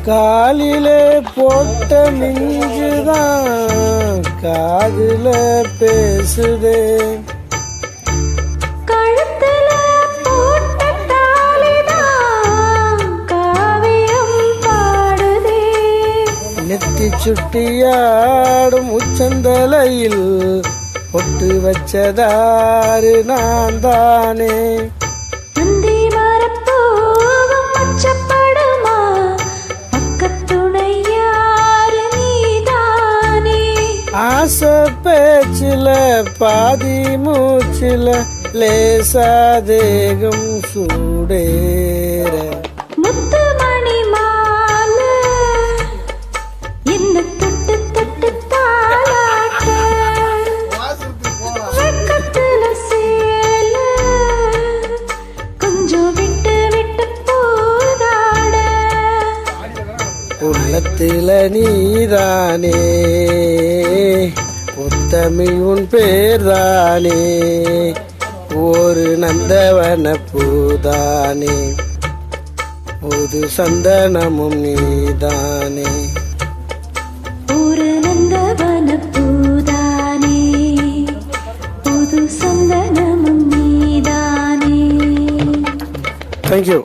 காலிலே போட்ட மிஞ்சுதான் காதுல பேசுதே. கழுத்துல போட்ட தாலிதான் காவியம் பாடுதே. நெத்தி சுட்டியாடும் உச்சந்தலையில் பொட்டு வச்சதாரு நான் தானே. நந்தி மரப்பூவும் மச்சப்படுமா பக்கத்துணை யாரு நீதானே. ஆசை பேச்சில பாதி மூச்சில லேசா தேகம் சூடேற. முத்து மணி மாலை என்ன தொட்டு தொட்டு தாளாட்ட. வெக்கத்துல சேல கொஞ்சம் விட்டு விட்டு போதாட. உள்ளத்தில நீதானே உத்தமி உன் பேர்தானே. ஒரு நந்தவன பூதானே புது சந்தனமும் நீதானே. ஒரு நந்தவன பூதானே புது சந்தனமும் நீதானே. தேங்க்யூ.